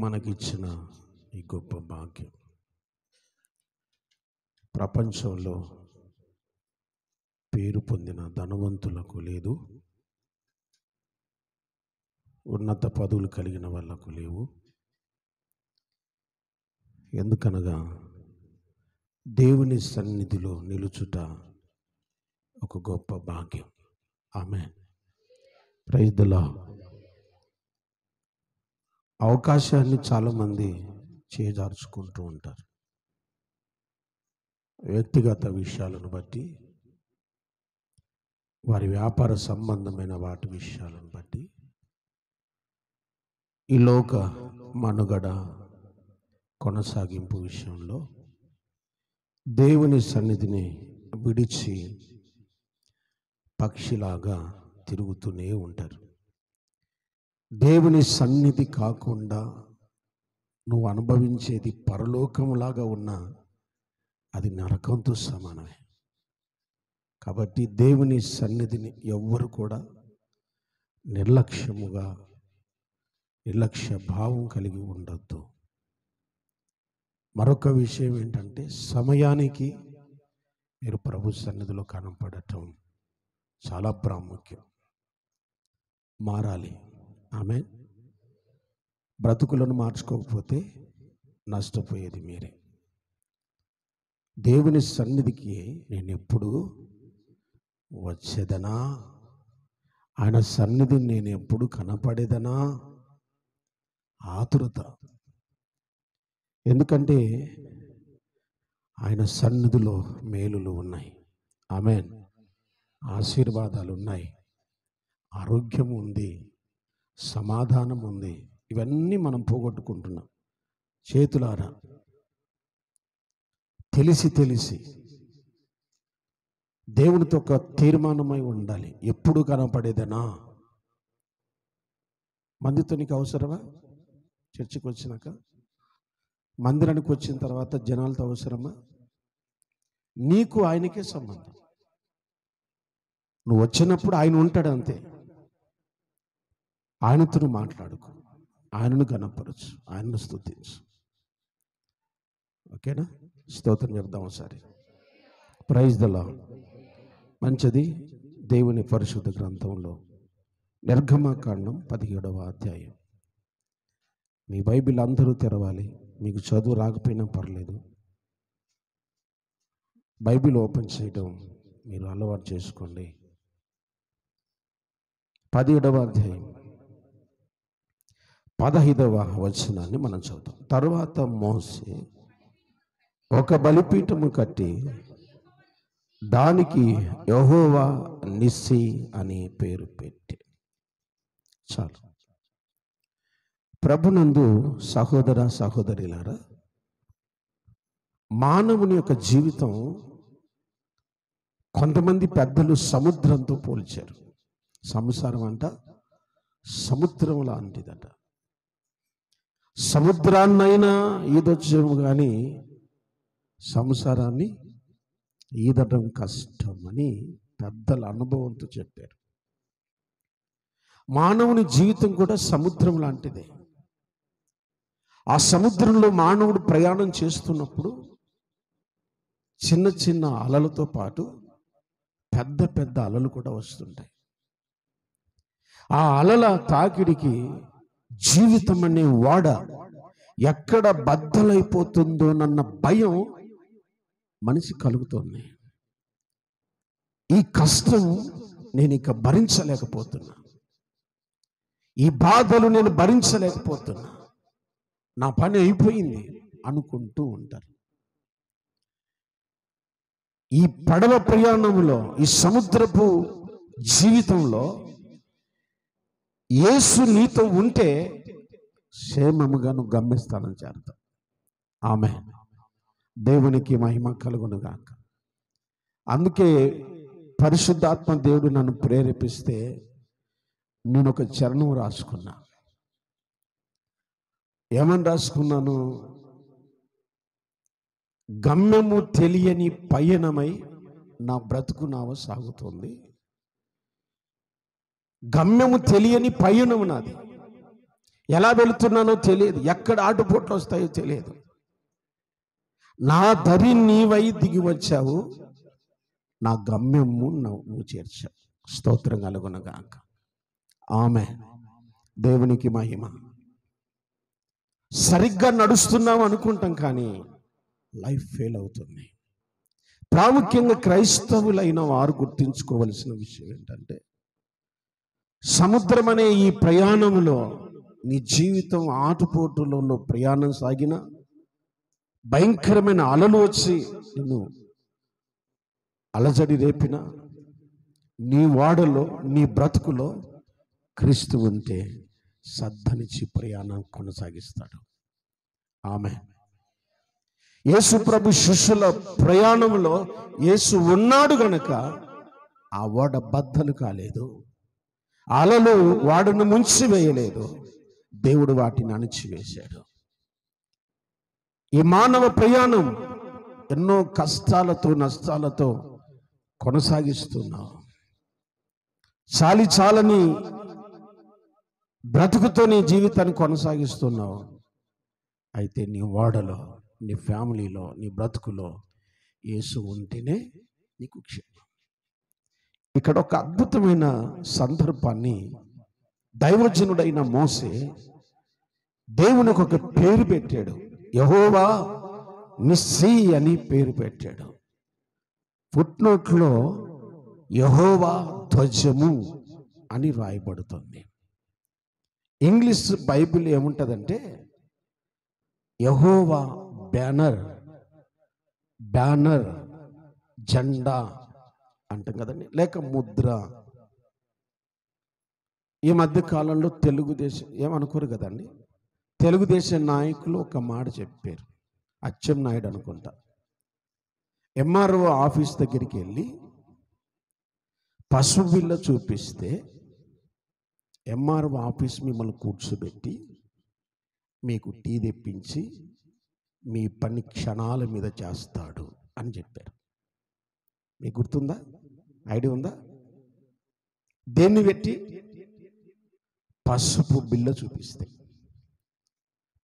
మనకిచ్చిన ఈ గొప్ప భాగ్యం. ప్రపంచంలో పేరు పొందిన ధనవంతులకు లేదు, ఉన్నత పదవులు కలిగిన వాళ్ళకు లేవు. ఎందుకనగా దేవుని సన్నిధిలో నిలుచుట ఒక గొప్ప భాగ్యం. ఆమేన్. Praise the lord. అవకాశాన్ని చాలామంది చేజార్చుకుంటూ ఉంటారు. వ్యక్తిగత విషయాలను బట్టి, వారి వ్యాపార సంబంధమైన వాటి విషయాలను బట్టి, ఈ లోక మనుగడ కొనసాగింపు విషయంలో దేవుని సన్నిధిని విడిచి పక్షిలాగా తిరుగుతూనే ఉంటారు. దేవుని సన్నిధి కాకుండా నువ్వు అనుభవించేది పరలోకములాగా ఉన్నా అది నరకంతో సమానమే. కాబట్టి దేవుని సన్నిధిని ఎవ్వరు కూడా నిర్లక్ష్య భావం కలిగి ఉండొద్దు. మరొక విషయం ఏంటంటే, సమయానికి మీరు ప్రభు సన్నిధిలో కనపడటం చాలా ప్రాముఖ్యం. మారాలి. ఆమేన్. బ్రతుకులను మార్చుకోకపోతే నష్టపోయేది మీరే. దేవుని సన్నిధికి నేను ఎప్పుడు వచ్చేదనా, ఆయన సన్నిధిని నేను ఎప్పుడు కనపడేదనా ఆతురత. ఎందుకంటే ఆయన సన్నిధిలో మేలులు ఉన్నాయి. ఆమేన్. ఆశీర్వాదాలు ఉన్నాయి, ఆరోగ్యం ఉంది, సమాధానం ఉంది. ఇవన్నీ మనం పోగొట్టుకుంటున్నాం చేతులారా. తెలిసి దేవునితో ఒక తీర్మానమై ఉండాలి. ఎప్పుడు కనపడేదనా. మందితో నీకు అవసరమా? చర్చికి వచ్చినాక, మందిరానికి వచ్చిన తర్వాత జనాలతో అవసరమా? నీకు ఆయనకే సంబంధం. నువ్వు వచ్చినప్పుడు ఆయన ఉంటాడు అంతే. ఆయనతో మాట్లాడుకో, ఆయనను కనపరచు, ఆయనను స్తుతించు. ఓకేనా? స్తోత్రం చెప్దాం ఒకసారి. Praise the Lord. మంచిది. దేవుని పరిశుద్ధ గ్రంథంలో నిర్గమకాండం 17వ అధ్యాయం. మీ బైబిల్ అందరూ తెరవాలి. మీకు చదువు రాకపోయినా పర్లేదు, బైబిల్ ఓపెన్ చేయడం మీరు అలవాటు చేసుకోండి. 17వ అధ్యాయం 15వ వచనాన్ని మనం చదువుతాం. తరువాత మోషే ఒక బలిపీఠము కట్టి దానికి యెహోవా నిస్సి అని పేరు పెట్టి. చాలు. ప్రభునందు సహోదర సహోదరులారా, మానవుని యొక్క జీవితం కొంతమంది పెద్దలు సముద్రంతో పోల్చారు. సంసారం అంట సముద్రం లాంటిదట. సముద్రాన్నైనా ఈదొచ్చేమో కానీ సంసారాన్ని ఈదడం కష్టం అని పెద్దల అనుభవంతో చెప్పారు. మానవుని జీవితం కూడా సముద్రం లాంటిదే. ఆ సముద్రంలో మానవుడు ప్రయాణం చేస్తున్నప్పుడు చిన్న చిన్న అలలతో పాటు పెద్ద పెద్ద అలలు కూడా వస్తుంటాయి. ఆ అలల తాకిడికి జీవితం అనే ఓడ ఎక్కడ బద్దలైపోతుందోనన్న భయం మనిషి కలుగుతోంది. ఈ కష్టం నేను ఇక భరించలేకపోతున్నా, ఈ బాధలు నేను భరించలేకపోతున్నా, నా పని అయిపోయింది అనుకుంటూ ఉంటారు. ఈ పడవ ప్రయాణంలో, ఈ సముద్రపు జీవితంలో యేసు నీతో ఉంటే క్షేమముగా నువ్వు గమ్యస్థానం చేరతావు. ఆమేన్. దేవునికి మహిమ కలుగునుగాక. అందుకే పరిశుద్ధాత్మ దేవుడు నన్ను ప్రేరేపిస్తే నేను ఒక చరణం రాసుకున్నా. ఏమని రాసుకున్నాను? గమ్యము తెలియని పయనమై నా బ్రతుకు నావ సాగుతుంది. గమ్యము తెలియని పయనము నాది. ఎలా వెళుతున్నానో తెలియదు, ఎక్కడ ఆటుపోట్లు వస్తాయో తెలియదు. నా దరి నీవై దిగి వచ్చావు, నా గమ్యము నువ్వు చేర్చావు. స్తోత్రం కలుగునగాక. ఆమేన్. దేవునికి మహిమ. సరిగ్గా నడుస్తున్నాం అనుకుంటాం, కానీ లైఫ్ ఫెయిల్ అవుతుంది. ప్రాముఖ్యంగా క్రైస్తవులైన వారు గుర్తించుకోవలసిన విషయం ఏంటంటే, సముద్రం అనే ఈ ప్రయాణంలో నీ జీవితం ఆటుపోటులలో ప్రయాణం సాగిన, భయంకరమైన అలలు వచ్చి నిన్ను అలజడి రేపిన, నీ వాడలో నీ బ్రతుకులో క్రీస్తు ఉంటే సద్దనిచ్చి ప్రయాణం కొనసాగిస్తాడు. ఆమేన్. యేసు ప్రభు శిష్యుల ప్రయాణంలో యేసు ఉన్నాడు గనక ఆ ఓడ బద్దలు కాలేదు, అలలు వాడును ముంచి వేయలేదు, దేవుడు వాటిని అణిచివేశాడు. ఈ మానవ ప్రయాణం ఎన్నో కష్టాలతో నష్టాలతో కొనసాగిస్తున్నావు. చాలని బ్రతుకుతో నీ జీవితాన్ని కొనసాగిస్తున్నావు. అయితే నీ ఓడలో, నీ ఫ్యామిలీలో, నీ బ్రతుకులో యేసు ఉంటేనే నీకు క్షేమం. ఇక్కడ ఒక అద్భుతమైన సందర్భాన్ని దైవజనుడైన మోసే దేవునికి ఒక పేరు పెట్టాడు. యెహోవా నిస్సీ అని పేరు పెట్టాడు. ఫుట్నోట్లో యెహోవా ధ్వజము అని రాయబడుతుంది. ఇంగ్లీష్ బైబిల్ ఏముంటుందంటే యెహోవా బ్యానర్, జెండా అంటాం కదండి, లేక ముద్ర. ఈ మధ్య కాలంలో తెలుగుదేశం ఏమనుకోరు కదండి, తెలుగుదేశం నాయకులు ఒక మాట చెప్పారు. అచ్చెన్నాయుడు అనుకుంటా, ఎంఆర్ఓ ఆఫీస్ దగ్గరికి వెళ్ళి పసుపు బిళ్ళ చూపిస్తే ఎంఆర్ఓ ఆఫీస్ మిమ్మల్ని కూర్చోబెట్టి మీకు టీ తెప్పించి మీ పని క్షణాల మీద చేస్తాడు అని చెప్పారు. మీకు గుర్తుందా? ఐడియా ఉందా? దేన్ని పెట్టి? పసుపు బిళ్ళ చూపిస్తే.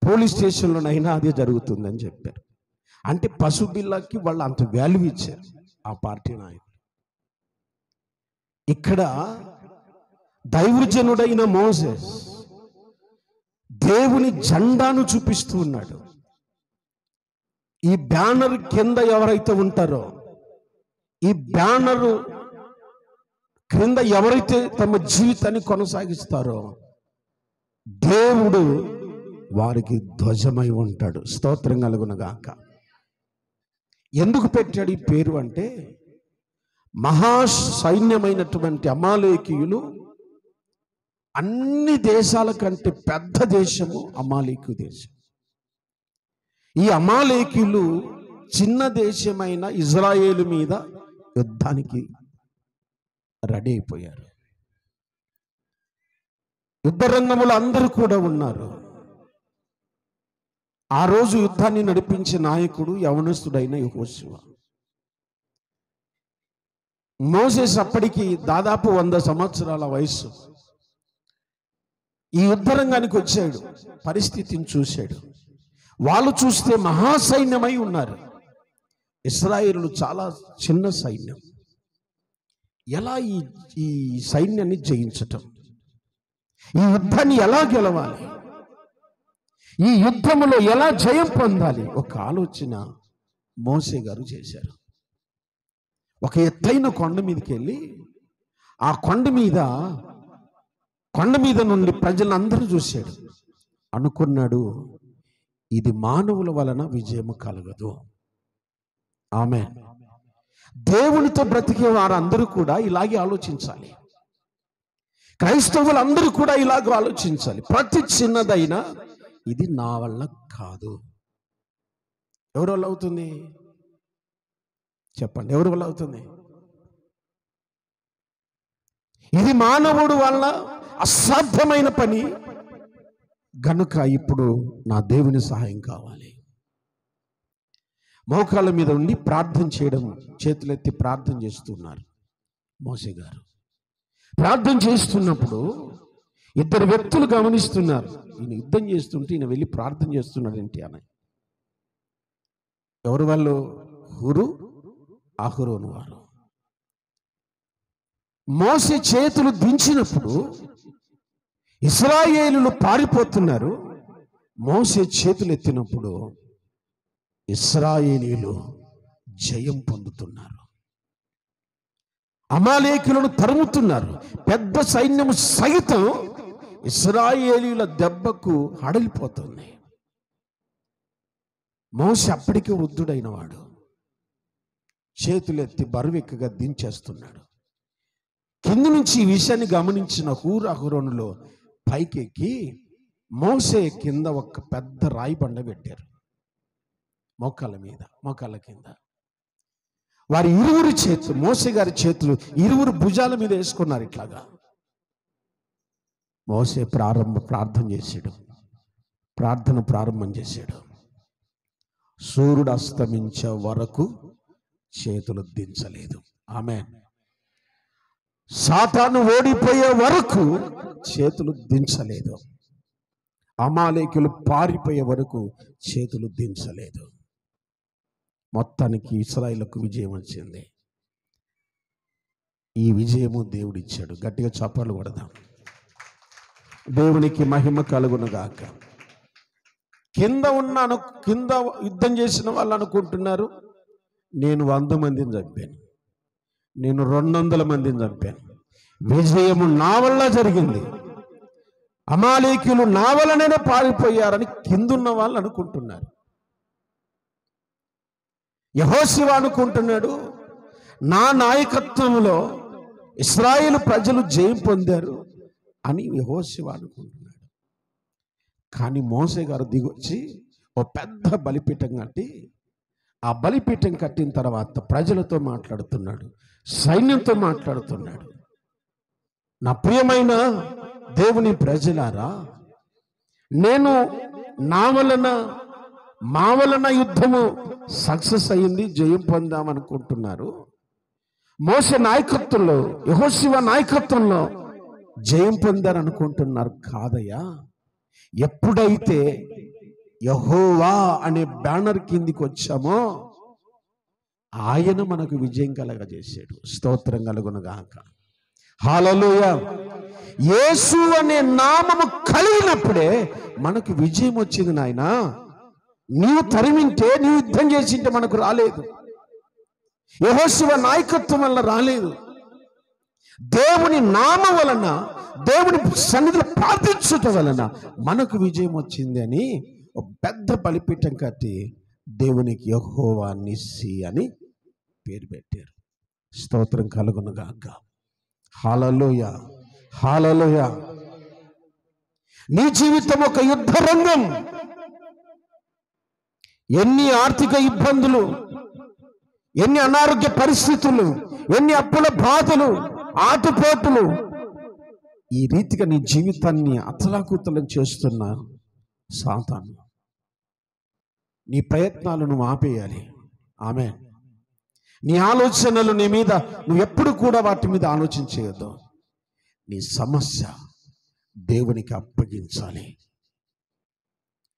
పోలీస్ స్టేషన్లోనైనా అదే జరుగుతుందని చెప్పారు. అంటే పసుపు బిళ్ళకి వాళ్ళు అంత వాల్యూ ఇచ్చారు ఆ పార్టీ నాయకులు. ఇక్కడ దైవజనుడైన మోసెస్ దేవుని జెండాను చూపిస్తూ ఉన్నాడు. ఈ బ్యానర్ కింద ఎవరైతే ఉంటారో, ఈ బ్యానరు క్రింద ఎవరైతే తమ జీవితాన్ని కొనసాగిస్తారో, దేవుడు వారికి ధ్వజమై ఉంటాడు. స్తోత్రం కలుగునగాక. ఎందుకు పెట్టాడు ఈ పేరు అంటే, మహా సైన్యమైనటువంటి అమాలేకీయులు, అన్ని దేశాల కంటే పెద్ద దేశము అమాలేకు దేశం. ఈ అమాలేకీయులు చిన్న దేశమైన ఇజ్రాయేలు మీద యుద్ధానికి రెడీ అయిపోయారు. యుద్ధ రంగములు అందరూ కూడా ఉన్నారు. ఆ రోజు యుద్ధాన్ని నడిపించే నాయకుడు యవనస్తుడైన యెహోషువ. మోసెస్ అప్పటికి దాదాపు 100 సంవత్సరాల వయస్సు. ఈ యుద్ధ రంగానికి వచ్చాడు, పరిస్థితిని చూశాడు. వాళ్ళు చూస్తే మహాసైన్యమై ఉన్నారు. ఇశ్రాయేలు చాలా చిన్న సైన్యం. ఎలా ఈ సైన్యాన్ని జయించటం, ఈ యుద్ధాన్ని ఎలా గెలవాలి, ఈ యుద్ధములో ఎలా జయం పొందాలి, ఒక ఆలోచన మోసే గారు చేశారు. ఒక ఎత్తైన కొండ మీదకి వెళ్ళి ఆ కొండ మీద నుండి ప్రజలందరూ చూశాడు. అనుకున్నాడు, ఇది మానవుల వలన విజయము కలగదు. ఆమేన్. దేవునితో బ్రతికే వారందరూ కూడా ఇలాగే ఆలోచించాలి. క్రైస్తవులందరూ కూడా ఇలాగ ఆలోచించాలి. ప్రతి చిన్నదైనా ఇది నా వల్ల కాదు. ఎవరి వల్ల అవుతుంది చెప్పండి? ఎవరి వల్ల అవుతుంది? ఇది మానవుడు వల్ల అసాధ్యమైన పని గనుక ఇప్పుడు నా దేవుని సహాయం కావాలి. మోకాళ్ళ మీద ఉండి ప్రార్థన చేయడం, చేతులెత్తి ప్రార్థన చేస్తున్నారు మోసే గారు. ప్రార్థన చేస్తున్నప్పుడు ఇద్దరు వ్యక్తులు గమనిస్తున్నారు, ఈయన యుద్ధం చేస్తుంటే ఈయన వెళ్ళి ప్రార్థన చేస్తున్నాడు ఏంటి అని. ఎవరు వాళ్ళు? హూరు, అహరోను వారు. మోసే చేతులు దించినప్పుడు ఇశ్రాయేలులు పారిపోతున్నారు. మోసే చేతులు ఎత్తినప్పుడు ఇశ్రాయేలీయులు జయం పొందుతున్నారు. అమాలేకులను తరుముతున్నారు. పెద్ద సైన్యము సైతం ఇశ్రాయేలీయుల దెబ్బకు హడలిపోతుంది. మోసే అప్పటికే వృద్ధుడైన వాడు చేతులెత్తి బరువెక్కగా దించేస్తున్నాడు. కింది నుంచి ఈ విషయాన్ని గమనించిన హూరు, అహరోనులో పైకెక్కి మోసే కింద ఒక పెద్ద రాయి బండ పెట్టారు. మోకాళ్ళ కింద వారి ఇరువురు చేతులు, మోసే గారి చేతులు ఇరువురు భుజాల మీద వేసుకున్నారు. ఇట్లాగా మోసే ప్రార్థన ప్రారంభం చేశాడు. సూర్యుడు అస్తమించే వరకు చేతులు దించలేదు. ఆమేన్. సాతాను ఓడిపోయే వరకు చేతులు దించలేదు. అమాలేకులు పారిపోయే వరకు చేతులు దించలేదు. మొత్తానికి ఇశ్రాయేలుకు విజయం వచ్చింది. ఈ విజయము దేవుడిచ్చాడు. గట్టిగా చప్పట్లు కొడదాం. దేవునికి మహిమ కలుగునుగాక. కింద యుద్ధం చేసిన వాళ్ళు అనుకుంటున్నారు, నేను 100 మందిని చంపాను, నేను 200 మందిని చంపాను, విజయము నా వల్ల జరిగింది, అమాలేకులు నా వల్లనే పారిపోయారని కిందున్న వాళ్ళు అనుకుంటున్నారు. యెహోషువ అనుకుంటున్నాడు, నా నాయకత్వంలో ఇశ్రాయేలు ప్రజలు జయం పొందారు అని యెహోషువ అనుకుంటున్నాడు. కానీ మోసే గారు దిగొచ్చి ఓ పెద్ద బలిపీఠం కట్టి, ఆ బలిపీఠం కట్టిన తర్వాత ప్రజలతో మాట్లాడుతున్నాడు, సైన్యంతో మాట్లాడుతున్నాడు. నా ప్రియమైన దేవుని ప్రజలారా, నేను మా వలన యుద్ధము సక్సెస్ అయ్యింది, జయం పొందామనుకుంటున్నారు. మోసే నాయకత్వంలో, యెహోషువ నాయకత్వంలో జయం పొందారనుకుంటున్నారు. కాదయ్యా, ఎప్పుడైతే యెహోవా అనే బ్యానర్ కిందికి వచ్చామో ఆయన మనకు విజయం కలగజేశాడు. స్తోత్రం కలుగునుగాక. హల్లెలూయా. యేసు అనే నామము కలిగినప్పుడే మనకు విజయం వచ్చింది. నాయన, నీవు తరిమింటే, నీవు యుద్ధం చేసింటే మనకు రాలేదు. యెహోషువ నాయకత్వం వల్ల రాలేదు. దేవుని నామం వలన, దేవుని సన్నిధిలో ప్రార్థించుట వలన మనకు విజయం వచ్చింది అని ఒక పెద్ద బలిపీఠం కట్టి దేవునికి యెహోవా నిస్సి అని పేరు పెట్టారు. స్తోత్రం కలుగునుగాక. హల్లెలూయా, హల్లెలూయా. నీ జీవితం ఒక యుద్ధ రంగం. ఎన్ని ఆర్థిక ఇబ్బందులు, ఎన్ని అనారోగ్య పరిస్థితులు, ఎన్ని అప్పుల బాధలు, ఆటుపోటులు, ఈ రీతిగా నీ జీవితాన్ని అతలాకుతలం చేస్తున్న సాతాను, నీ ప్రయత్నాలను ఆపేయాలి. ఆమేన్. నీ ఆలోచనలు నీ మీద, నువ్వు ఎప్పుడు కూడా వాటి మీద ఆలోచించవద్దు. నీ సమస్య దేవునికి అప్పగించాలి.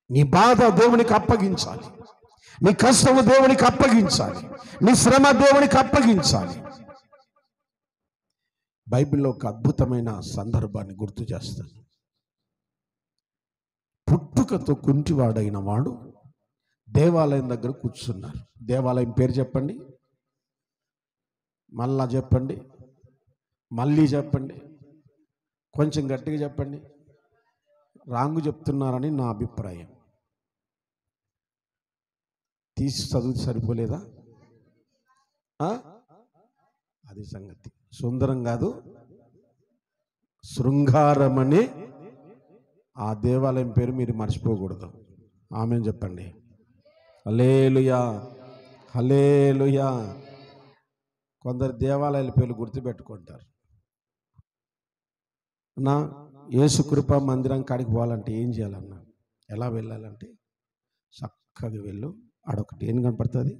నీ బాధ దేవునికి అప్పగించాలి. నీ కష్టము దేవునికి అప్పగించాలి. నీ శ్రమ దేవునికి అప్పగించాలి. బైబిల్లో ఒక అద్భుతమైన సందర్భాన్ని గుర్తు చేస్తాను. పుట్టుకతో కుంటివాడైన వాడు దేవాలయం దగ్గర కూర్చున్నారు. దేవాలయం పేరు చెప్పండి, మళ్ళా చెప్పండి, మళ్ళీ చెప్పండి, కొంచెం గట్టిగా చెప్పండి. రాంగు చెప్తున్నారని నా అభిప్రాయం. తీసి చదువు సరిపోలేదా? అది సంగతి. సుందరం కాదు, శృంగారం అనే ఆ దేవాలయం పేరు మీరు మర్చిపోకూడదు. ఆమేన్ చెప్పండి. హల్లెలూయా, హల్లెలూయా. కొందరు దేవాలయాల పేర్లు గుర్తుపెట్టుకుంటారు. నా యేసు కృపా మందిరం కాడికి పోవాలంటే ఏం చేయాలన్నా, ఎలా వెళ్ళాలంటే చక్కగా వెళ్ళు. ఆడొకటి ఏం కనపడుతుంది,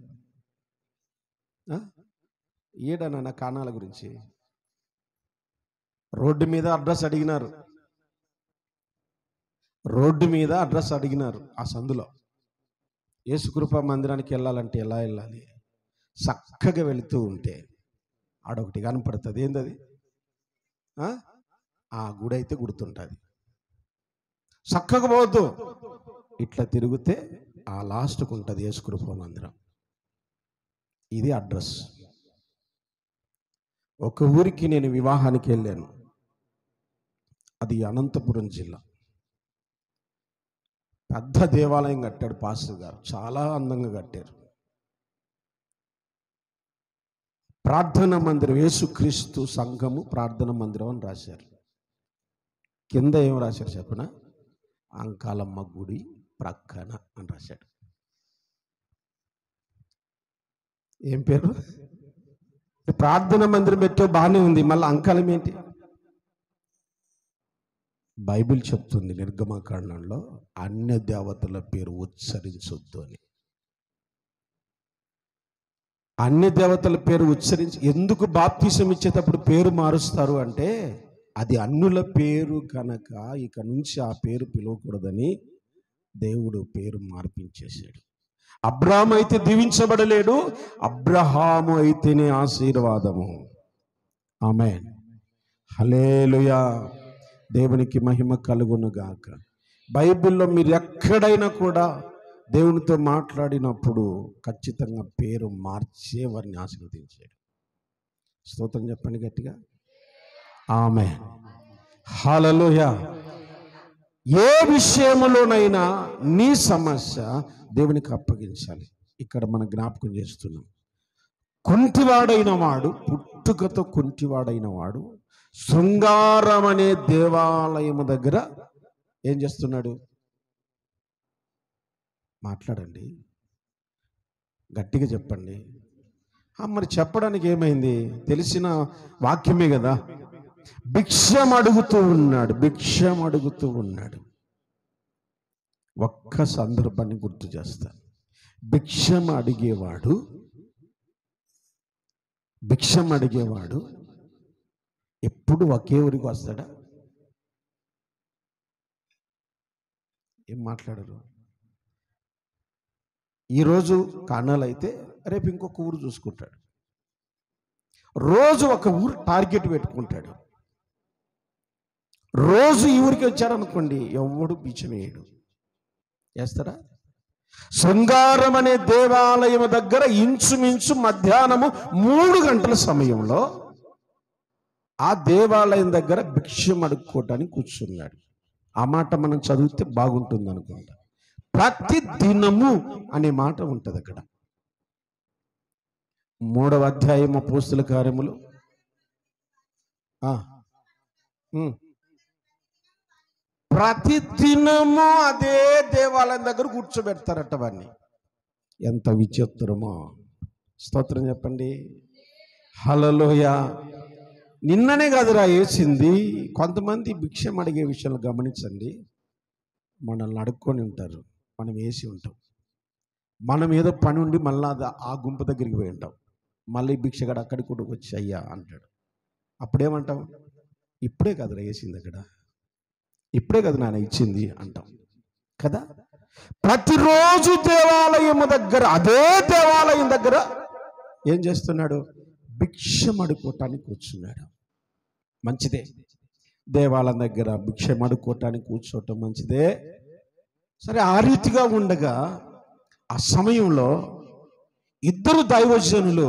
ఏడన్నా కానాల గురించి రోడ్డు మీద అడ్రస్ అడిగినారు. రోడ్డు మీద అడ్రస్ అడిగినారు. ఆ సందులో యేసుకృప మందిరానికి వెళ్ళాలంటే ఎలా వెళ్ళాలి? చక్కగా వెళుతూ ఉంటే ఆడొకటి కనపడుతుంది. ఏందది? ఆ గుడి అయితే గుర్తుంటుంది. చక్కగా పోవద్దు, ఇట్లా తిరిగితే ఆ లాస్ట్కు ఉంటుంది యేసుకృప మందిరం. ఇది అడ్రస్. ఒక ఊరికి నేను వివాహానికి వెళ్ళాను. అది అనంతపురం జిల్లా. పెద్ద దేవాలయం కట్టాడు పాస్టర్ గారు, చాలా అందంగా కట్టారు. ప్రార్థన మందిరం, యేసుక్రీస్తు సంఘము ప్రార్థన మందిరం అని రాశారు. కింద ఏం రాశారు చెప్పనా? అంకాలమ్మ గుడి ప్రక్కన అని రాశాడు. ఏం పేరు? ప్రార్థన మందిరం పెట్టో బాగానే ఉంది, మళ్ళీ అంకాలం ఏంటి? బైబిల్ చెప్తుంది నిర్గమకాండంలో అన్య దేవతల పేరు ఉచ్చరించొద్దు అని. అన్య దేవతల పేరు ఉచ్చరించి ఎందుకు బాప్తిసం ఇచ్చేటప్పుడు పేరు మారుస్తారు అంటే, అది అన్యుల పేరు కనుక ఇక నుంచి ఆ పేరు పిలవకూడదని దేవుడు పేరు మార్పించేశాడు. అబ్రాహాము అయితే దీవించబడలేడు, అబ్రహాము అయితేనే ఆశీర్వాదము. ఆమేన్, హల్లెలూయా. దేవునికి మహిమ కలుగును గాక. బైబిల్లో మీరు ఎక్కడైనా కూడా దేవునితో మాట్లాడినప్పుడు ఖచ్చితంగా పేరు మార్చే వారిని ఆశీర్వదించాడు. స్తోత్రం చెప్పండి గట్టిగా. ఆమేన్, హల్లెలూయా. ఏ విషయంలోనైనా నీ సమస్య దేవునికి అప్పగించాలి. ఇక్కడ మనం జ్ఞాపకం చేస్తున్నాం. కుంటివాడైన వాడు, పుట్టుకతో కుంటివాడైన వాడు శృంగారం అనే దేవాలయము దగ్గర ఏం చేస్తున్నాడు? మాట్లాడండి, గట్టిగా చెప్పండి. మరి చెప్పడానికి ఏమైంది? తెలిసిన వాక్యమే కదా. భిక్షం అడుగుతూ ఉన్నాడు, భిక్షం అడుగుతూ ఉన్నాడు. ఒక్క సందర్భాన్ని గుర్తు చేస్తాను. భిక్షం అడిగేవాడు ఎప్పుడు ఒకే ఊరికి వస్తాడా? ఏం మాట్లాడరు? ఈరోజు కానాలు అయితే రేపు ఇంకొక ఊరు చూసుకుంటాడు. రోజు ఒక ఊరు టార్గెట్ పెట్టుకుంటాడు. రోజు ఈ ఊరికి వచ్చారనుకోండి, ఎవడు బిచ్చం వేయడు. చేస్తారా? శృంగారం అనే దేవాలయం దగ్గర ఇంచుమించు మధ్యాహ్నము 3 గంటల సమయంలో ఆ దేవాలయం దగ్గర భిక్షం అడుక్కోవటానికి కూర్చున్నాడు. ఆ మాట మనం చదివితే బాగుంటుంది అనుకుంటా. ప్రతి దినము అనే మాట ఉంటుంది అక్కడ. 3వ అధ్యాయం అపోస్తలుల కార్యములు. ప్రతి దినము అదే దేవాలయం దగ్గర కూర్చోబెడతారట వాడిని. ఎంత విచిత్రమో! స్తోత్రం చెప్పండి, హల్లెలూయా. నిన్ననే కాదురా వేసింది. కొంతమంది భిక్షం అడిగే విషయాలు గమనించండి. మనల్ని అడుక్కొని ఉంటారు, మనం వేసి ఉంటాం. మనం ఏదో పని ఉండి మళ్ళీ ఆ గుంపు దగ్గరికి పోయి ఉంటాం. మళ్ళీ భిక్షగాడు అక్కడికి కూడా వచ్చి అయ్యా అంటాడు. అప్పుడేమంటాం? ఇప్పుడే కదరా వేసింది, అక్కడ ఇప్పుడే కదా నాన్న ఇచ్చింది అంటాం కదా. ప్రతిరోజు దేవాలయం దగ్గర, అదే దేవాలయం దగ్గర ఏం చేస్తున్నాడు? భిక్షం అడుక్కోవటానికి కూర్చున్నాడు. మంచిదే, దేవాలయం దగ్గర భిక్షం అడుక్కోవటానికి కూర్చోవటం మంచిదే. సరే, ఆ రీతిగా ఉండగా ఆ సమయంలో 2 దైవజనులు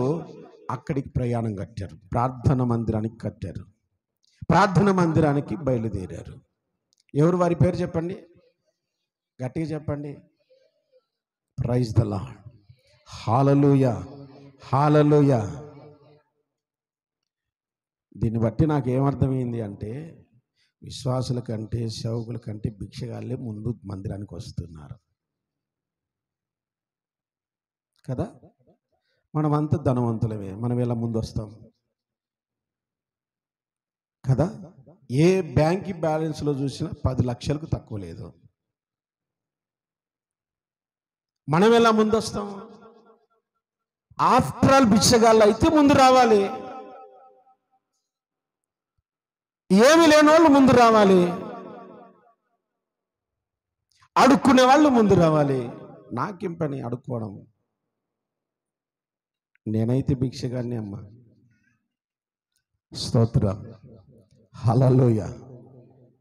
అక్కడికి ప్రయాణం కట్టారు. ప్రార్థన మందిరానికి కట్టారు. ప్రార్థన మందిరానికి బయలుదేరారు. ఎవరు వారి పేరు చెప్పండి, గట్టిగా చెప్పండి. ప్రైజ్ ద లార్డ్, హల్లెలూయా, హల్లెలూయా. దీన్ని బట్టి నాకు ఏమర్థమైంది అంటే, విశ్వాసుల కంటే సేవకుల కంటే భిక్షగాళ్ళే ముందు మందిరానికి వస్తున్నారు కదా. మనమంతా ధనవంతులమే, మనం ఎలా ముందు వస్తాం కదా. ఏ బ్యాంక్ బ్యాలెన్స్లో చూసినా 10 లక్షలకు తక్కువ లేదు. మనం ఎలా ముందు వస్తాం? ఆఫ్టర్ ఆల్ భిక్షగాళ్ళు అయితే ముందు రావాలి, ఏమి లేని వాళ్ళు ముందు రావాలి. అడుక్కునే వాళ్ళు ముందు రావాలి. నాకేం పని అడుక్కోవడం? నేనైతే భిక్షగాన్ని అమ్మ. స్తోత్రం, హల్లెలూయా.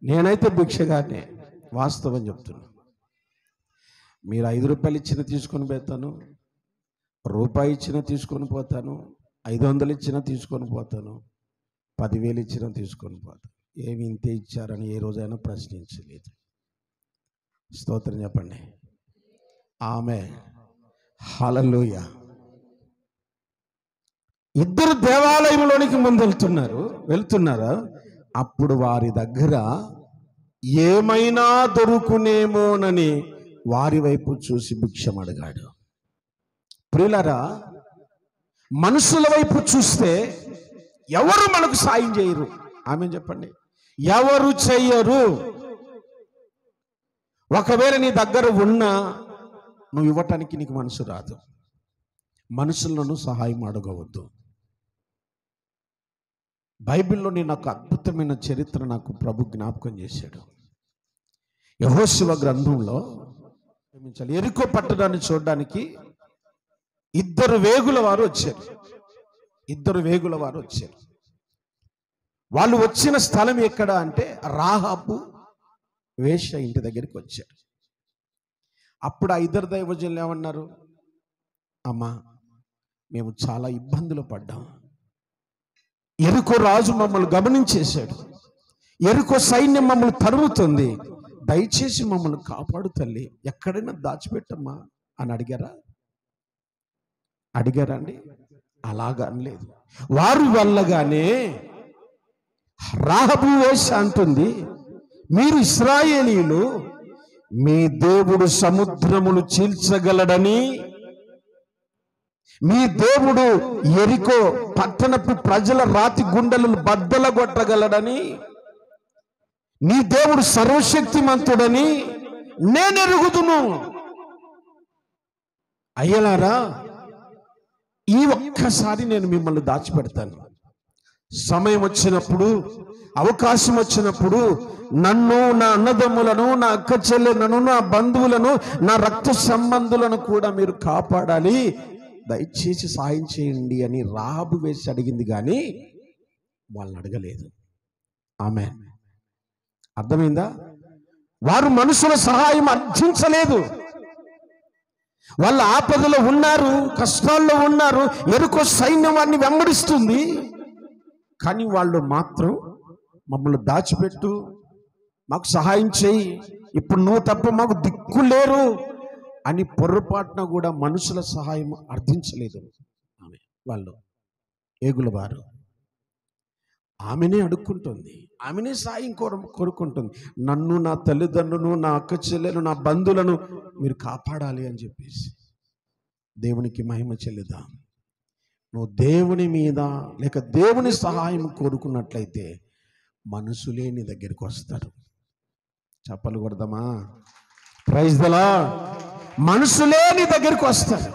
నేనైతే భిక్షగానే, వాస్తవం చెప్తున్నా. మీరు 5 రూపాయలు ఇచ్చిన తీసుకొని పోతాను, రూపాయి ఇచ్చిన తీసుకొని పోతాను, 500 ఇచ్చిన తీసుకొని పోతాను, 10,000 ఇచ్చిన తీసుకొని పోతాను. ఏమి ఇంతే ఇచ్చారని ఏ రోజైనా ప్రశ్నించలేదు. స్తోత్రం చెప్పండి. ఆమేన్, హల్లెలూయా. ఇద్దరు దేవాలయంలోనికి ముందు వెళ్తున్నారా? అప్పుడు వారి దగ్గర ఏమైనా దొరుకునేమోనని వారి వైపు చూసి భిక్షం అడిగాడు. ప్రియులారా, మనుషుల వైపు చూస్తే ఎవరు మనకు సాయం చేయరు. ఆమేన్ చెప్పండి. ఎవరు చెయ్యరు. ఒకవేళ నీ దగ్గర ఉన్నా నువ్వు ఇవ్వటానికి నీకు మనసు రాదు. మనుషులను సహాయం అడగవద్దు. బైబిల్లో నేను ఒక అద్భుతమైన చరిత్ర నాకు ప్రభు జ్ఞాపకం చేశాడు. యెహోషువ గ్రంథంలో యెరికో పట్టణాన్ని చూడడానికి ఇద్దరు వేగుల వారు వచ్చారు. వాళ్ళు వచ్చిన స్థలం ఎక్కడ అంటే రాహాబు వేశ్య ఇంటి దగ్గరికి వచ్చారు. అప్పుడు ఆ ఇద్దరు దైవజనులు ఏమన్నారు? అమ్మా, మేము చాలా ఇబ్బందులు పడ్డాం. యెరికో రాజు మమ్మల్ని గమనించేశాడు. యెరికో సైన్యం మమ్మల్ని తరుముతుంది. దయచేసి మమ్మల్ని కాపాడు తల్లి, ఎక్కడైనా దాచిపెట్టమ్మా అని అడిగారా అండి? అలాగా అనలేదు. వారు వెళ్ళగానే రాహబు వేశ్య అంటుంది, మీరు ఇశ్రాయేలీయులు, మీ దేవుడు సముద్రమును చీల్చగలడని, మీ దేవుడు యెరికో పట్టణపు ప్రజల రాతి గుండెలను బద్దలగొట్టగలడని, నీ దేవుడు సర్వశక్తిమంతుడని నేనెరుగుదును. అయ్యలారా, ఈ ఒక్కసారి నేను మిమ్మల్ని దాచిపెడతాను. సమయం వచ్చినప్పుడు, అవకాశం వచ్చినప్పుడు నన్ను, నా అన్నదమ్ములను, నా అక్క చెల్లెలను, నా బంధువులను, నా రక్త సంబంధులను కూడా మీరు కాపాడాలి, దయచేసి సాయం చేయండి అని రాహబు వేసి అడిగింది, కానీ వాళ్ళని అడగలేదు. ఆమేన్. అర్థమైందా? వారు మనుషుల సహాయం అర్థించలేదు. వాళ్ళ ఆపదలో ఉన్నారు, కష్టాల్లో ఉన్నారు. యెరికో సైన్యం వారిని వెంబడిస్తుంది. కానీ వాళ్ళు మాత్రం మమ్మల్ని దాచిపెట్టు, మాకు సహాయం చేయి, ఇప్పుడు నువ్వు తప్ప మాకు దిక్కు లేరు అని పొరపాటున కూడా మనుషుల సహాయం అర్థించలేదు. వాళ్ళు ఏగుల వారు ఆమెనే అడుక్కుంటుంది, ఆమెనే సాయం కోరుకుంటుంది. నన్ను, నా తల్లిదండ్రులను, నా అక్క చెల్లెలు, నా బంధువులను మీరు కాపాడాలి అని చెప్పేసి. దేవునికి మహిమ చెల్లిద్దాం. నువ్వు దేవుని మీద లేక దేవుని సహాయం కోరుకున్నట్లయితే మనుషులే నీ దగ్గరికి వస్తారు. చప్పలు కొడదామా? Praise the lord. మనుషులే నీ దగ్గరికి వస్తారు.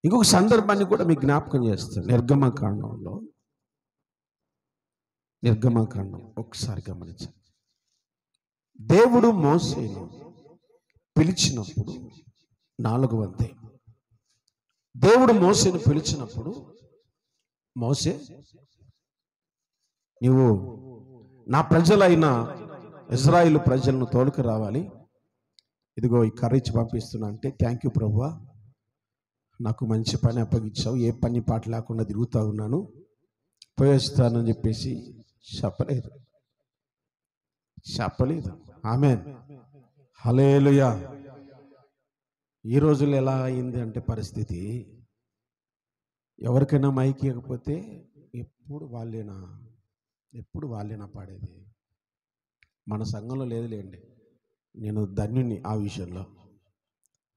ఇంకొక సందర్భాన్ని కూడా మీకు జ్ఞాపకం చేస్తాను. నిర్గమకాండం ఒకసారి గమనించండి. దేవుడు మోసేను పిలిచినప్పుడు 4వ అధ్యాయం. దేవుడు మోసేను పిలిచినప్పుడు, మోసే, నీవు నా ప్రజలైన ఇజ్రాయేలు ప్రజలను తోలుకు రావాలి, ఇదిగో ఈ కర్ర ఇచ్చి పంపిస్తున్నా అంటే, థ్యాంక్ యూ ప్రభువా, నాకు మంచి పని అప్పగించావు, ఏ పని పాట లేకుండా తిరుగుతూ ఉన్నాను, పోయేస్తానని చెప్పేసి చెప్పలేదు. ఆమేన్, హల్లెలూయా. ఈ రోజుల్లో ఎలా అయింది అంటే పరిస్థితి, ఎవరికైనా మైక్ ఇవ్వకపోతే ఎప్పుడు వాళ్ళేనా పాడేది. మన సంఘంలో లేదులేండి. నేను ధన్యుణ్ణి ఆ విషయంలో.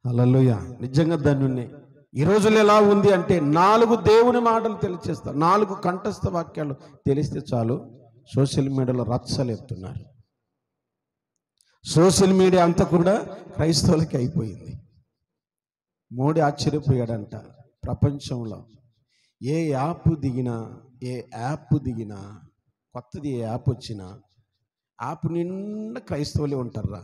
హల్లెలూయా, నిజంగా ధన్యుణ్ణి. ఈ రోజుల్లో ఎలా ఉంది అంటే 4 దేవుని మాటలు తెలిచేస్తారు, 4 కంఠస్థ వాక్యాలు తెలిస్తే చాలు సోషల్ మీడియాలో రచ్చలేపుతున్నారు. సోషల్ మీడియా అంతా కూడా క్రైస్తవులకి అయిపోయింది. మోడీ ఆశ్చర్యపోయాడంట, ప్రపంచంలో ఏ యాప్ దిగినా కొత్తది ఏ యాప్ వచ్చినా యాప్ నిండా క్రైస్తవులే ఉంటారా.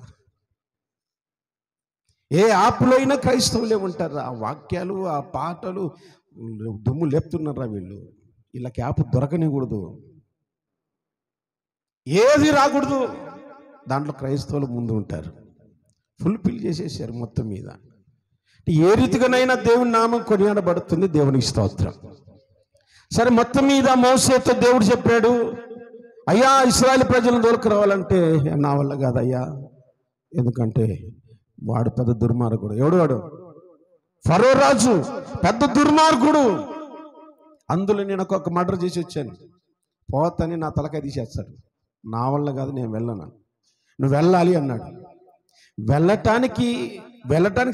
ఏ యాప్లో అయినా క్రైస్తవులే ఉంటారు. ఆ వాక్యాలు, ఆ పాటలు దుమ్ము లేపుతున్నారా వీళ్ళు. వీళ్ళకి యాప్ దొరకనికూడదు, ఏది రాకూడదు. దాంట్లో క్రైస్తవులు ముందు ఉంటారు. ఫుల్ఫిల్ చేసేసారు మొత్తం మీద. ఏ రీతిగానైనా దేవుని నామం కొనియాడబడుతుంది. దేవునికి స్తోత్రం. సరే, మొత్తం మీద మోసేతో దేవుడు చెప్పాడు, అయ్యా ఇశ్రాయేలు ప్రజలను తోలుకురావాలంటే నా వల్ల కాదయ్యా, ఎందుకంటే వాడు పెద్ద దుర్మార్గుడు. ఎవడు వాడు? ఫరో రాజు, పెద్ద దుర్మార్గుడు. అందులో నేను ఒక మర్డర్ చేసి వచ్చాను, పోతని నా తలకాయ తీసేస్తాడు. నా వల్ల కాదు, నేను వెళ్ళను, నువ్వు వెళ్ళాలి అన్నాడు. వెళ్ళటానికి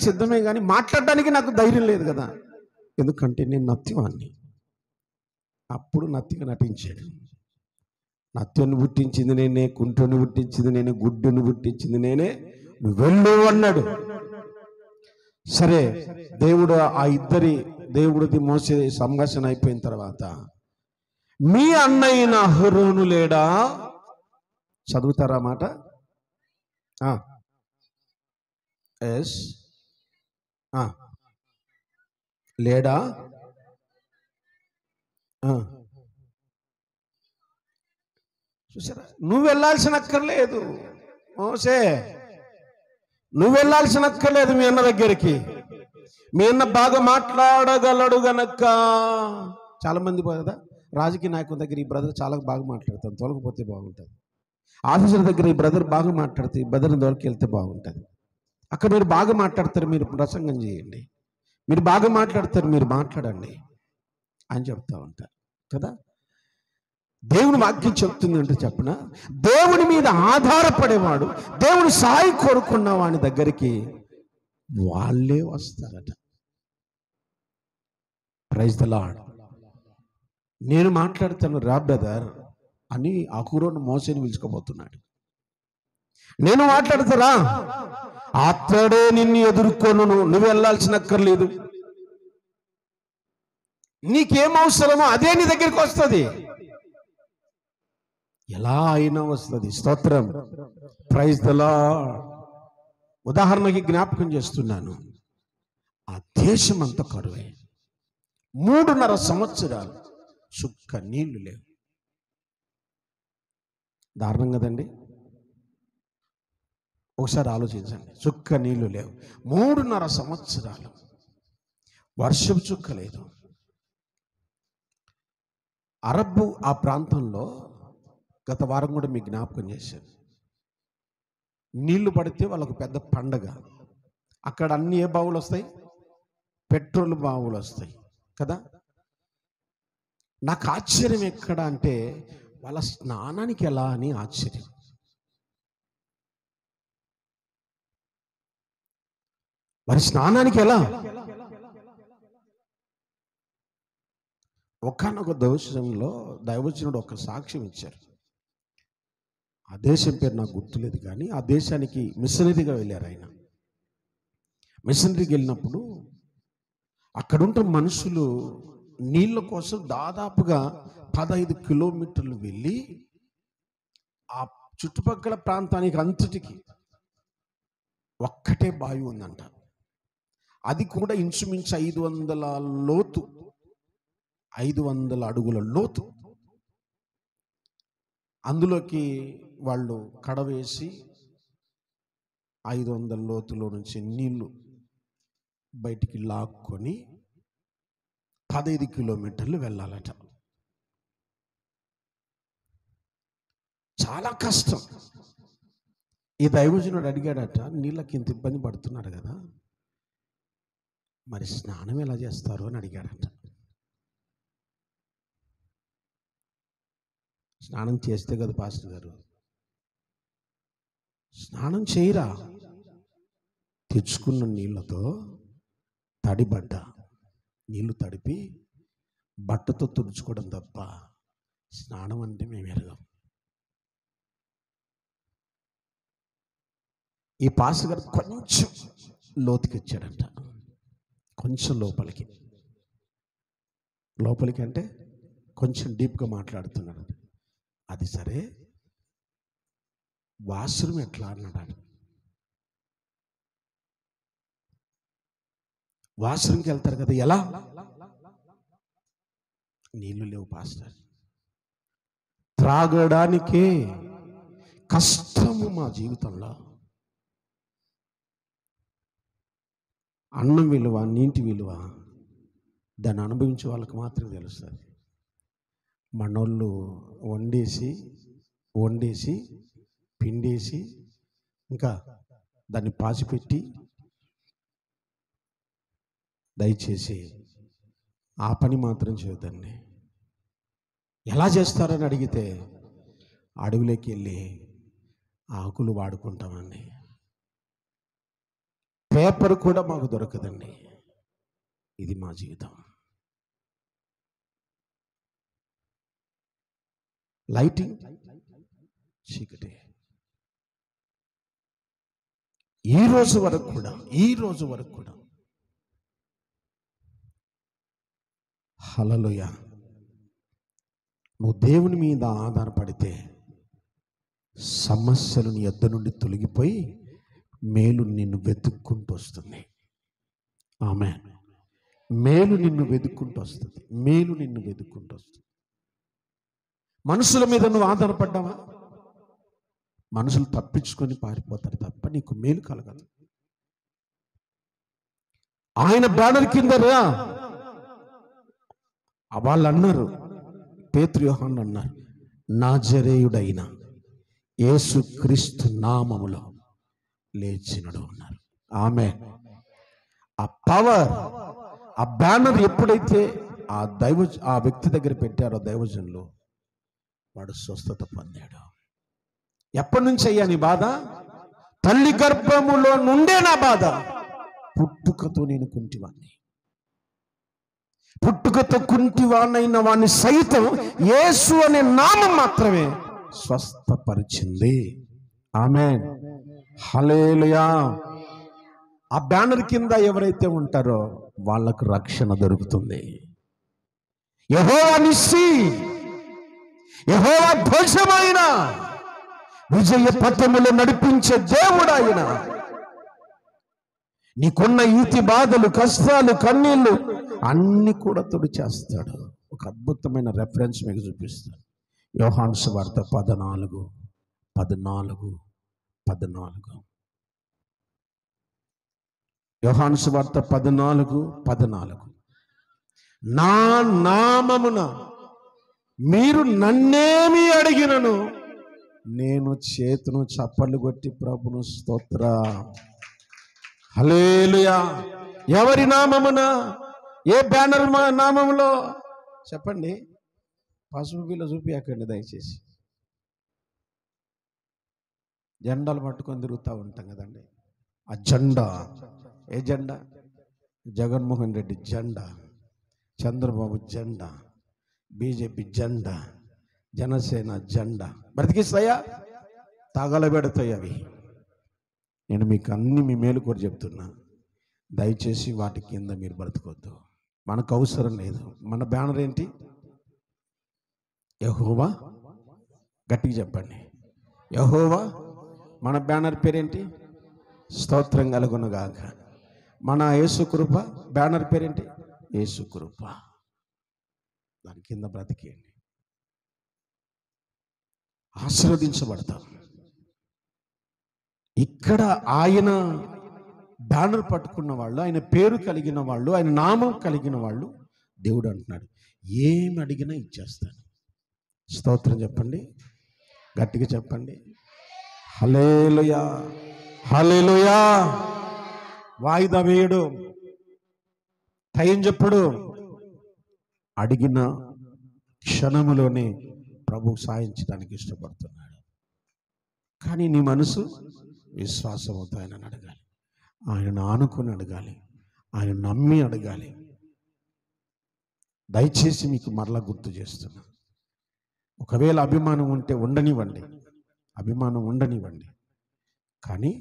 సిద్ధమే, కానీ మాట్లాడడానికి నాకు ధైర్యం లేదు కదా, ఎందుకంటే నేను నత్తివాణ్ణి. అప్పుడు నత్తిగా నటించాడు. నత్తుని పుట్టించింది నేనే, కుంటుని పుట్టించింది నేనే, గుడ్డుని పుట్టించింది నేనే, నువ్వు వెళ్ళు అన్నాడు. సరే, దేవుడిది మోసే సంభాషణ అయిపోయిన తర్వాత, మీ అన్నయ్యన అహరోను లేడా? చదువుతారా మాట? ఎస్, లేడా? చూసారా, నువ్వు వెళ్ళాల్సిన అక్కర్లేదు మోసే, నువ్వు వెళ్ళాల్సిన అక్కర్లేదు మీ అన్న దగ్గరికి. మీ అన్న బాగా మాట్లాడగలడు గనక. చాలా మంది కదా రాజకీయ నాయకుల దగ్గర, ఈ బ్రదర్ చాలా బాగా మాట్లాడతాను, తొలగిపోతే బాగుంటుంది. ఆఫీసర్ దగ్గర ఈ బ్రదర్ బాగా మాట్లాడితే, ఈ బ్రదర్ని దొరికి బాగుంటుంది. అక్కడ మీరు బాగా మాట్లాడతారు, మీరు ప్రసంగం చేయండి. మీరు బాగా మాట్లాడతారు, మీరు మాట్లాడండి అని చెప్తా ఉంటారు కదా. దేవుని వాక్యం చెప్తుంది అంటే చెప్పన, దేవుని మీద ఆధారపడేవాడు, దేవుని సాయం కోరుకున్న వాని దగ్గరికి వాళ్ళే వస్తారట. Praise the lord. నేను మాట్లాడతాను రా బ్రదర్ అని అహరోను మోసేని పిలుచుకోబోతున్నాడు. నేను మాట్లాడతారా, అతడే నిన్ను ఎదుర్కొను, నువ్వు వెళ్ళాల్సిన అక్కర్లేదు. నీకేం అవసరమో అదే నీ దగ్గరికి వస్తుంది, ఎలా అయినా వస్తుంది. స్తోత్రం. Praise the Lord. ఉదాహరణకి జ్ఞాపకం చేస్తున్నాను, ఆ దేశం అంతా కరువే, 3.5 సంవత్సరాలు సుక్క నీళ్లు లేవు. దారుణం కదండి. ఒకసారి ఆలోచించండి, చుక్క నీళ్లు లేవు, 3.5 సంవత్సరాలు వర్షం చుక్క లేదు. అరబ్బు ఆ ప్రాంతంలో గత వారం కూడా మీకు జ్ఞాపకం చేశాను, నీళ్లు పడితే వాళ్ళకు పెద్ద పండగ. అక్కడ అన్ని ఏ బావులు వస్తాయి? పెట్రోల్ బావులు వస్తాయి కదా. నాకు ఆశ్చర్యం ఎక్కడ అంటే, వాళ్ళ స్నానానికి ఎలా అని ఆశ్చర్యం. మరి స్నానానికి ఎలా? ఒకానొక దోషంలో దైవజనుడు ఒక సాక్ష్యం ఇచ్చారు. ఆ దేశం పేరు నాకు గుర్తులేదు, కానీ ఆ దేశానికి మిషనరీగా వెళ్ళారు ఆయన. మిషనరీకి వెళ్ళినప్పుడు అక్కడుంటే మనుషులు నీళ్ళ కోసం దాదాపుగా 15 కిలోమీటర్లు వెళ్ళి ఆ చుట్టుపక్కల ప్రాంతానికి అంతటికి ఒక్కటే బావి ఉందంట. అది కూడా ఇంచుమించు 500 లోతు, 500 అడుగుల లోతు. అందులోకి వాళ్ళు కడవేసి 500 లోతులో నుంచి నీళ్లు బయటికి లాక్కొని 15 కిలోమీటర్లు వెళ్ళాలట. చాలా కష్టం. ఈ దైవజనుడు అడిగాడట, నీళ్ళకి ఇంత ఇబ్బంది పడుతున్నారు కదా, మరి స్నానం ఎలా చేస్తారు అని అడిగాడట. స్నానం చేస్తే కదా పాస్టర్ గారు, స్నానం చేయరా, తెచ్చుకున్న నీళ్ళతో తడిబడ్డ నీళ్లు తడిపి బట్టతో తుడుచుకోవడం తప్ప స్నానం అంటే మేము ఎరగం. ఈ పాస్టర్ గారు కొంచెం లోతుకి ఇచ్చాడంట, కొంచెం లోపలికి అంటే కొంచెం డీప్గా మాట్లాడుతున్నాడు. అది సరే, వాష్రూమ్ ఎట్లా అన్నాడు. వాష్రూమ్కి వెళ్తారు కదా, ఎలా? నీళ్లు లేవు పాస్టర్, త్రాగడానికే కష్టము మా జీవితంలో. అన్నం విలువ, నీటి విలువ దాన్ని అనుభవించే వాళ్ళకి మాత్రమే తెలుస్తుంది. మనోళ్ళు వండేసి పిండేసి ఇంకా దాన్ని పాచిపెట్టి, దయచేసి ఆ పని మాత్రం చేయొద్దండి. ఎలా చేస్తారని అడిగితే అడవిలోకి వెళ్ళి ఆకులు వాడుకుంటామండి. పేపర్ కూడా మాకు దొరకదండి. ఇది మా జీవితం. లైటింగ్ చీకటి. ఈ రోజు వరకు కూడా హల్లెలూయా. నువ్వు దేవుని మీద ఆధారపడితే సమస్యలు నీ యొద్ద నుండి తొలగిపోయి మేలు నిన్ను వెతుక్కుంటూ వస్తుంది. ఆమేన్. మేలు నిన్ను వెతుక్కుంటూ వస్తుంది. మనుషుల మీద నువ్వు ఆధారపడ్డావా? మనుషులు తప్పించుకొని పారిపోతారు తప్ప నీకు మేలు కలగదు. ఆయన బ్యానర్ కింద రా. వాళ్ళు అన్నారు, పేతురు యోహాను అన్నారు, నాజరేయుడైన యేసుక్రీస్తు నామములో లేచినడు అన్నారు. ఆమేన్. ఆ పవర్, ఆ బ్యానర్ ఎప్పుడైతే ఆ వ్యక్తి దగ్గర పెట్టారో దైవజనులు, వాడు స్వస్థత పొందాడు. ఎప్పటి నుంచి అయ్యా నీ బాధ? తల్లి గర్భములో నుండే నా బాధ. పుట్టుకతో నేను కుంటివాణ్ణి, పుట్టుకతో కుంటివాణ్ణైన వాణ్ణి సైతం యేసు అనే నామం మాత్రమే స్వస్థపరిచింది. ఆమేన్. హల్లెలూయా. ఆ బ్యానర్ కింద ఎవరైతే ఉంటారో వాళ్ళకు రక్షణ దొరుకుతుంది. యెహోవా నిస్సి, యెహోవా ధ్వజమైన, విజయ పథములో నడిపించే దేవుడు ఆయన. నీకున్న ఈతి బాధలు, కష్టాలు, కన్నీళ్లు అన్ని కూడా తుడిచేస్తాడు. ఒక అద్భుతమైన రెఫరెన్స్ మీకు చూపిస్తాను. యోహాను సువార్త 14:14. యోహాను సువార్త 14:14. నా నామమున మీరు నన్నేమి అడిగినను నేను చేతును చప్పట్లు కొట్టి ప్రభును స్తోత్ర. హల్లెలూయా. ఎవరి నామమున? ఏ బ్యానర్ నామములో? చెప్పండి. పసుపు బిల్ల చూపియకండి దయచేసి. జెండాలు పట్టుకొని తిరుగుతూ ఉంటాం కదండి. ఆ జెండా ఏ జెండా? జగన్మోహన్ రెడ్డి జెండా, చంద్రబాబు జెండా, బీజేపీ జెండా, జనసేన జెండా బ్రతికిస్తాయా? తగలబెడతాయి అవి. నేను మీకు అన్ని మీ మేలు కోరి చెప్తున్నా. దయచేసి వాటి కింద మీరు బ్రతకొద్దు. మనకు అవసరం లేదు. మన బ్యానర్ ఏంటి? యెహోవా. గట్టిగా చెప్పండి, యెహోవా. మన బ్యానర్ పేరేంటి? స్తోత్రం కలుగునుగాక. మన యేసు కృప బ్యానర్ పేరేంటి? యేసు కృప. దాని కింద బ్రతికేయండి, ఆశీర్వదించబడతాం. ఇక్కడ ఆయన బ్యానర్ పట్టుకున్న వాళ్ళు, ఆయన పేరు కలిగిన వాళ్ళు, ఆయన నామం కలిగిన వాళ్ళు, దేవుడు అంటున్నాడు, ఏమి అడిగినా ఇచ్చేస్తాను. స్తోత్రం చెప్పండి, గట్టిగా చెప్పండి. హల్లెలూయా, హల్లెలూయా. వాయిదా వేయడు, టైం చెప్పడు. అడిగిన క్షణములోనే ప్రభువు సాయించడానికి ఇష్టపడుతున్నాడు. కానీ నీ మనసు విశ్వాసంతో ఆయనను అడగాలి, ఆయనను ఆనుకుని అడగాలి, ఆయన నమ్మి అడగాలి. దయచేసి మీకు మరలా గుర్తు చేస్తున్నా, ఒకవేళ అభిమానం ఉంటే ఉండనివ్వండి, అభిమానం ఉండనివ్వండి. కానీ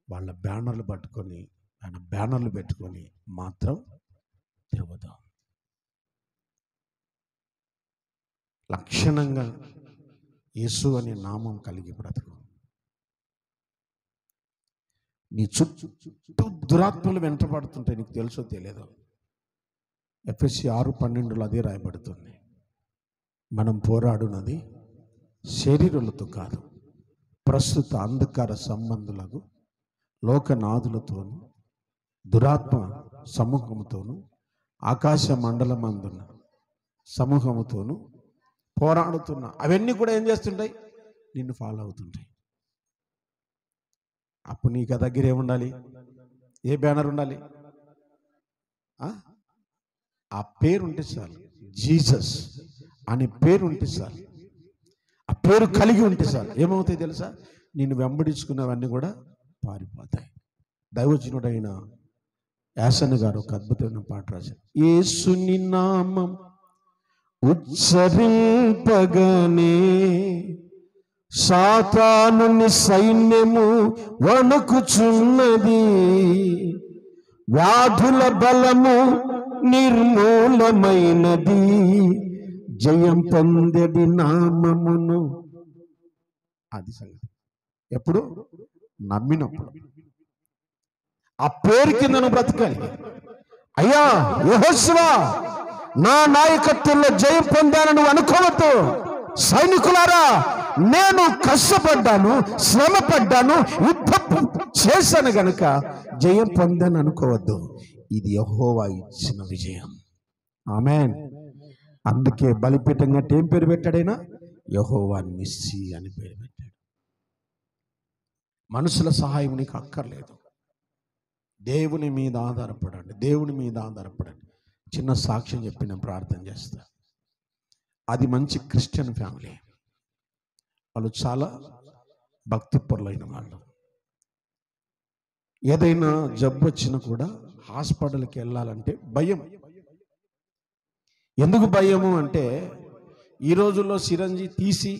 వాళ్ళ బ్యానర్లు పట్టుకొని, ఆయన బ్యానర్లు పెట్టుకొని మాత్రం తిరుగుదాం. లక్షణంగా యేసు అనే నామం కలిగి బ్రతుకు. నీ చుట్టూ దురాత్మలు వెంటబడుతుంటాయి, నీకు తెలుసో తెలియదు. ఎఫెసీ 6:12 అదే రాయబడుతుంది. మనం పోరాడునది శరీరులతో కాదు, ప్రస్తుత అంధకార సంబంధులకు లోకనాథులతోనూ దురాత్మ సమూహముతోనూ ఆకాశ మండలమందున్న సమూహముతోనూ పోరాడుతున్నా. అవన్నీ కూడా ఏం చేస్తుంటాయి? నిన్ను ఫాలో అవుతుంటాయి. అప్పుడు నీకు దగ్గర ఏముండాలి? ఏ బ్యానర్ ఉండాలి? ఆ పేరు ఉంటే చాలు. జీసస్ అనే పేరు ఉంటే చాలు. ఆ పేరు కలిగి ఉంటే చాలు. ఏమవుతాయి తెలుసా? నిన్ను వెంబడించుకున్నవన్నీ కూడా పారిపోతాయి. దైవజనుడైన యాసన్ గారు ఒక అద్భుతమైన పాట రాశారు. యేసుని నామం ఉచ్చరింపగానే సాతానుని సైన్యము వణుకుచున్నది, వ్యాధుల బలము నిర్మూలమైనది, జయం పొందెడి నామమును. అది సంగతి. ఎప్పుడు? నమ్మినప్పుడు. ఆ పేరు కింద నువ్వు బ్రతకాలి. అయ్యా యెహోషువా నా నాయకత్వంలో జయం పొందాను నువ్వు అనుకోవద్దు. సైనికులారా, నేను కష్టపడ్డాను, శ్రమ పడ్డాను, యుద్ధం చేశాను గనుక జయం పొందాను అనుకోవద్దు. ఇది యెహోవా ఇచ్చిన విజయం. ఆమేన్. అందుకే బలిపీఠం కట్టి ఏం పేరు పెట్టాడైనా? యెహోవా నిస్సి అని పేరు పెట్టాడు. మనుషుల సహాయం నీకు అక్కర్లేదు. దేవుని మీద ఆధారపడండి, దేవుని మీద ఆధారపడండి. చిన్న సాక్ష్యం చెప్పి నేను ప్రార్థన చేస్తా. అది మంచి క్రిస్టియన్ ఫ్యామిలీ. వాళ్ళు చాలా భక్తిపరులైన వాళ్ళు. ఏదైనా జబ్బు వచ్చినా కూడా హాస్పిటల్కి వెళ్ళాలంటే భయం. ఎందుకు భయము అంటే, ఈ రోజుల్లో సిరంజి తీసి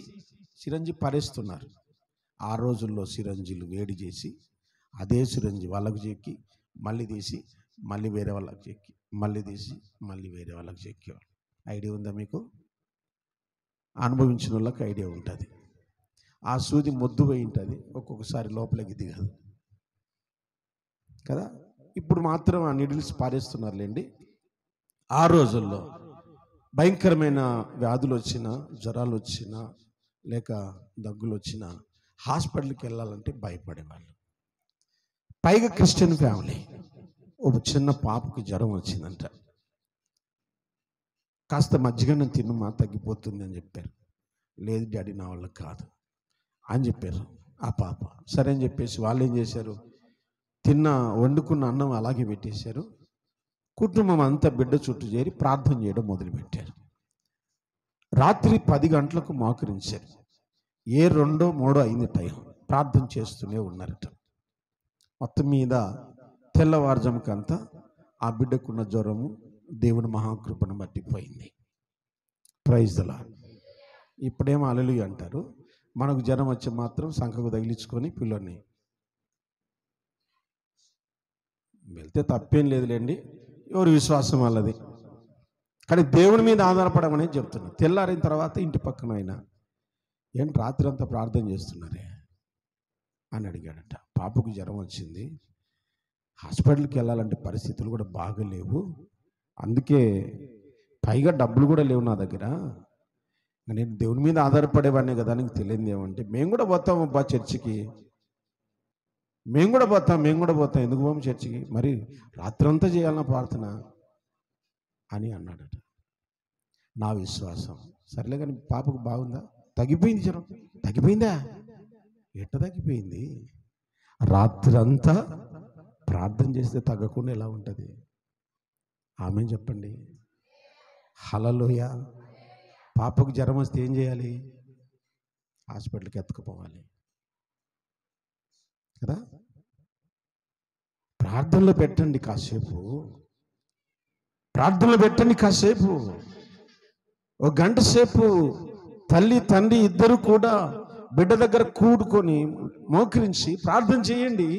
సిరంజి పరేస్తున్నారు. ఆ రోజుల్లో సిరంజిలు వేడి చేసి అదే సిరంజి వాళ్ళకు చెక్కి మళ్ళీ తీసి మళ్ళీ వేరే వాళ్ళకి చెక్కి మళ్ళీ తీసి మళ్ళీ వేరే వాళ్ళకి చెక్కేవాళ్ళు. ఐడియా ఉందా మీకు? అనుభవించిన వాళ్ళకి ఐడియా ఉంటుంది. ఆ సూది మొద్దు పోయి ఉంటుంది, ఒక్కొక్కసారి లోపలికి దిగదు కదా. ఇప్పుడు మాత్రం ఆ నీడిల్స్ పారేస్తున్నారులేండి. ఆ రోజుల్లో భయంకరమైన వ్యాధులు వచ్చినా, జ్వరాలు వచ్చినా, లేక దగ్గులు వచ్చినా హాస్పిటల్కి వెళ్ళాలంటే భయపడేవాళ్ళు. పైగా క్రిస్టియన్ ఫ్యామిలీ. ఒక చిన్న పాపకి జ్వరం వచ్చిందంట. కాస్త మజ్జిగన్నం తిన్నమా తగ్గిపోతుంది అని చెప్పారు. లేదు డాడీ నా వల్ల కాదు అని చెప్పారు ఆ పాప. సరే అని చెప్పేసి వాళ్ళు ఏం చేశారు? వండుకున్న అన్నం అలాగే పెట్టేశారు. కుటుంబం అంతా బిడ్డ చుట్టూ చేరి ప్రార్థన చేయడం మొదలుపెట్టారు. రాత్రి 10 గంటలకు మోకరించారు. ఏ 2, 3 అయింది టైం. ప్రార్థన చేస్తూనే ఉన్నారట. మొత్తం మీద తెల్లవారుజాముకంతా ఆ బిడ్డకున్న జ్వరము దేవుని మహాకృపను బట్టి పోయింది. Praise the Lord. ఇప్పుడేమో హల్లెలూయా అంటారు. మనకు జ్వరం వచ్చి మాత్రం సంఖకు తగిలించుకొని పిల్లల్ని వెళ్తే తప్పేం లేదులేండి, ఎవరి విశ్వాసం వాళ్ళది. కానీ దేవుని మీద ఆధారపడమని చెప్తున్నా. తెల్లారిన తర్వాత ఇంటి పక్కన అయినా ఏంటి రాత్రి అంతా ప్రార్థన చేస్తున్నారే అని అడిగాడట. పాపకు జ్వరం వచ్చింది, హాస్పిటల్కి వెళ్ళాలంటే పరిస్థితులు కూడా బాగలేవు, అందుకే పైగా డబ్బులు కూడా లేవు నా దగ్గర, నేను దేవుని మీద ఆధారపడేవాడిని కదా, నీకు తెలియదు ఏమంటే మేము కూడా పోతాం అబ్బా చర్చికి, మేము కూడా పోతాం ఎందుకు పోము చర్చికి, మరి రాత్రంతా చేయాలన్నా ప్రార్థన అని అన్నాడట. నా విశ్వాసం సర్లే కానీ పాపకు బాగుందా? తగ్గిపోయింది జ్వరం. తగ్గిపోయిందా? ఎట్ట తగ్గిపోయింది? రాత్రంతా ప్రార్థన చేస్తే తగ్గకుండా ఎలా ఉంటుంది? ఆమె చెప్పండి. హల్లెలూయా. పాపకు జ్వరం వస్తే ఏం చేయాలి? హాస్పిటల్కి ఎత్తుకుపోవాలి కదా. ప్రార్థనలో పెట్టండి కాసేపు, ప్రార్థనలో పెట్టండి కాసేపు. 1 గంట సేపు తల్లి తండ్రి ఇద్దరు కూడా బిడ్డ దగ్గర కూడుకొని మోకరించి ప్రార్థన చేయండి.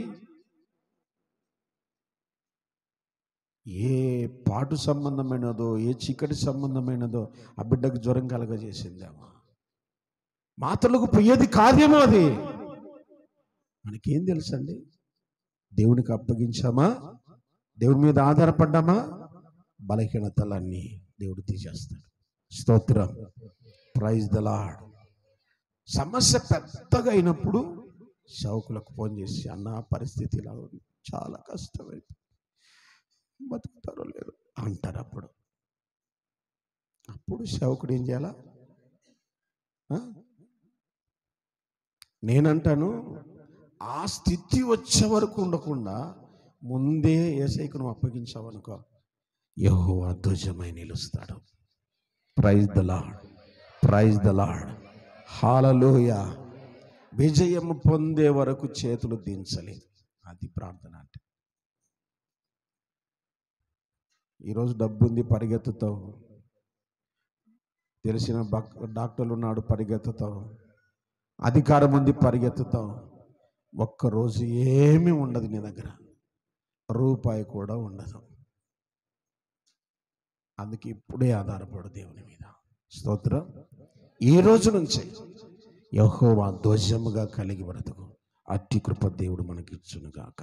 ఏ పాటు సంబంధమైనదో, ఏ చీకటి సంబంధమైనదో ఆ బిడ్డకు జ్వరం కలగజేసిందేమో. మాటలకు పోయేది కార్యమో అది. మనకేం తెలుసండి? దేవునికి అప్పగించామా, దేవుని మీద ఆధారపడ్డామా, బలహీనతలన్నీ దేవుడు తీసేస్తాడు. స్తోత్రం. Praise the Lord. సమస్య పెద్దగా అయినప్పుడు సేవకులకు ఫోన్ చేసి, అన్న పరిస్థితి ఇలా ఉంది, చాలా కష్టమైంది, బతుకుతారో లేదో అంటారు. అప్పుడు సేవకుడు ఏం చేయాలా? నేనంటాను, ఆ స్థితి వచ్చే వరకు ఉండకుండా ముందే యేసయ్యకు నువ్వు అప్పగించావనుకో, యెహోవా ధ్వజమై నిలుస్తాడు. Praise the lord. Praise the lord. Hallelujah. విజయం పొందే వరకు చేతులు దించలేదు. అది ప్రార్థన అంటే. ఈరోజు డబ్బు ఉంది, పరిగెత్తుతావు. తెలిసిన డాక్టర్లు ఉన్నాడు, పరిగెత్తుతావు. అధికారం ఉంది, పరిగెత్తుతావు. ఒక్కరోజు ఏమీ ఉండదు నీ దగ్గర, రూపాయి కూడా ఉండదు. అందుకే ఇప్పుడే ఆధారపడు దేవుని మీద. స్తోత్రం. ఈ రోజు నుంచి యెహోవా ధ్వజముగా కలిగి బ్రతుకు. అట్టి కృప దేవుడు మనకిచ్చును గాక.